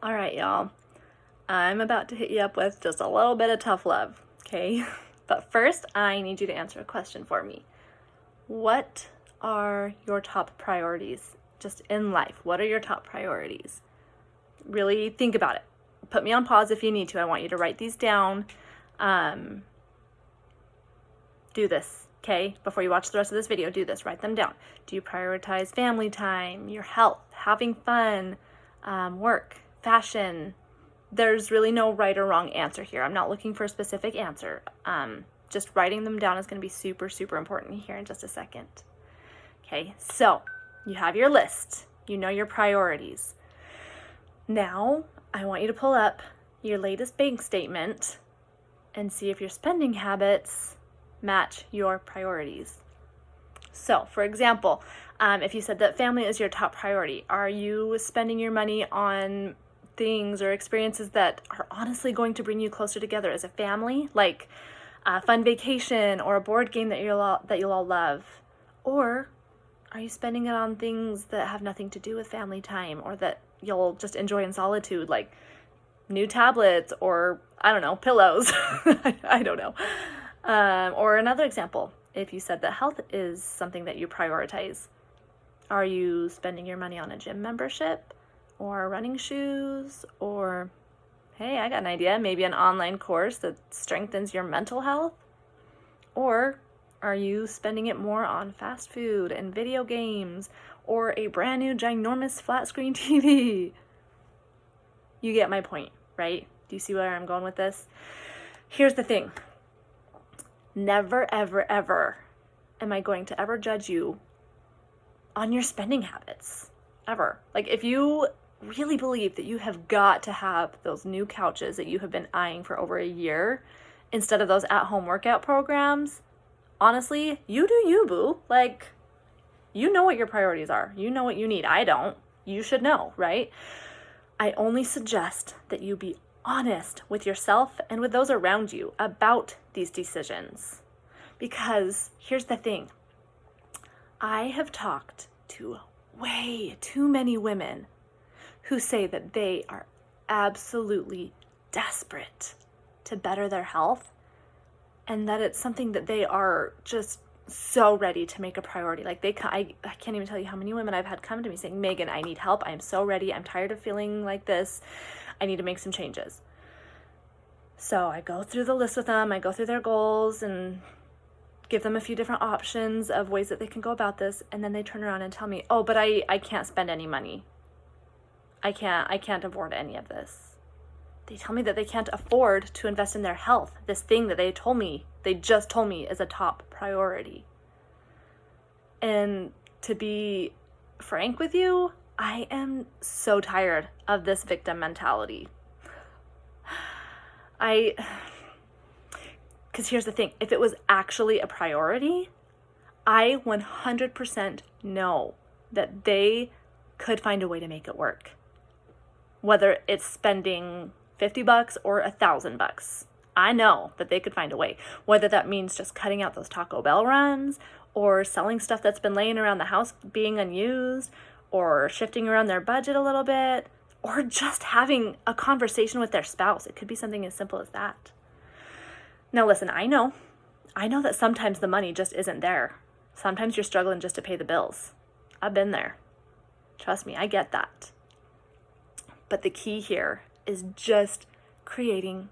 All right, y'all. I'm about to hit you up with just a little bit of tough love, okay? But first, I need you to answer a question for me. What are your top priorities just in life? What are your top priorities? Really think about it. Put me on pause if you need to. I want you to write these down. Do this, okay? Before you watch the rest of this video, do this. Write them down. Do you prioritize family time, your health, having fun, work, fashion? There's really no right or wrong answer here. I'm not looking for a specific answer. Just writing them down is going to be super, super important here in just a second. Okay, so you have your list. You know your priorities. Now, I want you to pull up your latest bank statement and see if your spending habits match your priorities. So, for example, if you said that family is your top priority, are you spending your money on things or experiences that are honestly going to bring you closer together as a family, like a fun vacation or a board game that you'll all love? Or are you spending it on things that have nothing to do with family time or that you'll just enjoy in solitude, like new tablets or, I don't know, pillows? I don't know. Or another example, if you said that health is something that you prioritize, are you spending your money on a gym membership or running shoes, or, hey, I got an idea, maybe an online course that strengthens your mental health? Or are you spending it more on fast food and video games or a brand new ginormous flat screen TV? You get my point, right? Do you see where I'm going with this? Here's the thing. Never, ever, ever am I going to ever judge you on your spending habits, ever. Like, if you really believe that you have got to have those new couches that you have been eyeing for over a year instead of those at-home workout programs, honestly, you do you, boo. Like, you know what your priorities are. You know what you need. I don't. You should know, right? I only suggest that you be honest with yourself and with those around you about these decisions. Because here's the thing. I have talked to way too many women who say that they are absolutely desperate to better their health and that it's something that they are just so ready to make a priority. Like, I can't even tell you how many women I've had come to me saying, Megan, I need help. I am so ready. I'm tired of feeling like this. I need to make some changes. So I go through the list with them. I go through their goals and give them a few different options of ways that they can go about this. And then they turn around and tell me, oh, but I can't spend any money. I can't afford any of this. They tell me that they can't afford to invest in their health, this thing that they just told me is a top priority. And to be frank with you, I am so tired of this victim mentality. Because here's the thing, if it was actually a priority, I 100% know that they could find a way to make it work. Whether it's spending $50 or $1,000, I know that they could find a way. Whether that means just cutting out those Taco Bell runs, or selling stuff that's been laying around the house being unused, or shifting around their budget a little bit, or just having a conversation with their spouse. It could be something as simple as that. Now listen, I know that sometimes the money just isn't there. Sometimes you're struggling just to pay the bills. I've been there. Trust me, I get that. But the key here is just creating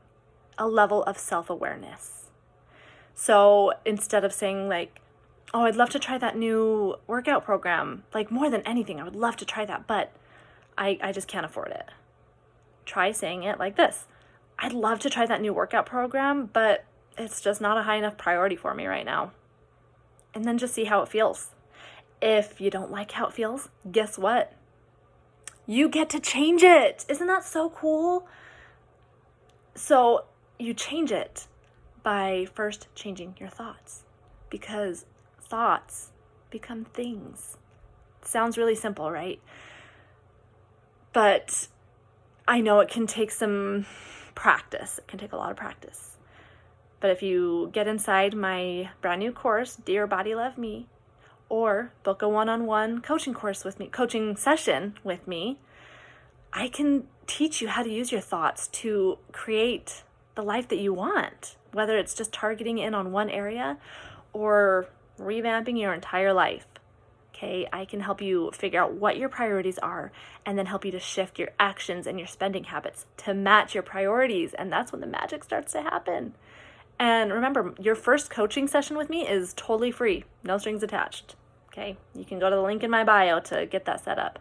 a level of self-awareness. So instead of saying like, oh, I'd love to try that new workout program, like more than anything, I would love to try that, but I just can't afford it. Try saying it like this. I'd love to try that new workout program, but it's just not a high enough priority for me right now. And then just see how it feels. If you don't like how it feels, guess what? You get to change it. Isn't that so cool? So you change it by first changing your thoughts, because thoughts become things. Sounds really simple, right? But I know it can take some practice. It can take a lot of practice. But if you get inside my brand new course, Dear Body Love Me, or book a one-on-one coaching session with me, I can teach you how to use your thoughts to create the life that you want, whether it's just targeting in on one area or revamping your entire life. Okay, I can help you figure out what your priorities are and then help you to shift your actions and your spending habits to match your priorities. And that's when the magic starts to happen. And remember, your first coaching session with me is totally free, no strings attached. Okay, you can go to the link in my bio to get that set up.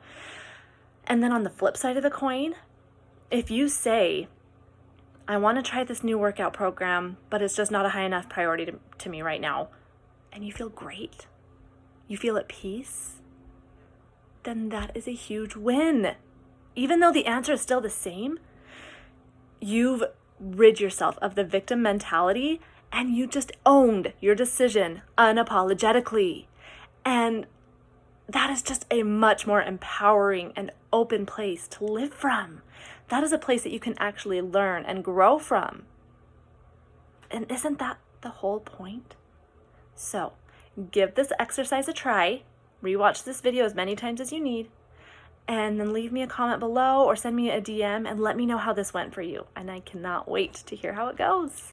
And then on the flip side of the coin, if you say, I want to try this new workout program, but it's just not a high enough priority to me right now, and you feel great, you feel at peace, then that is a huge win. Even though the answer is still the same, you've rid yourself of the victim mentality and you just owned your decision unapologetically. And that is just a much more empowering and open place to live from. That is a place that you can actually learn and grow from. And isn't that the whole point? So, give this exercise a try, rewatch this video as many times as you need, and then leave me a comment below or send me a DM and let me know how this went for you. And I cannot wait to hear how it goes.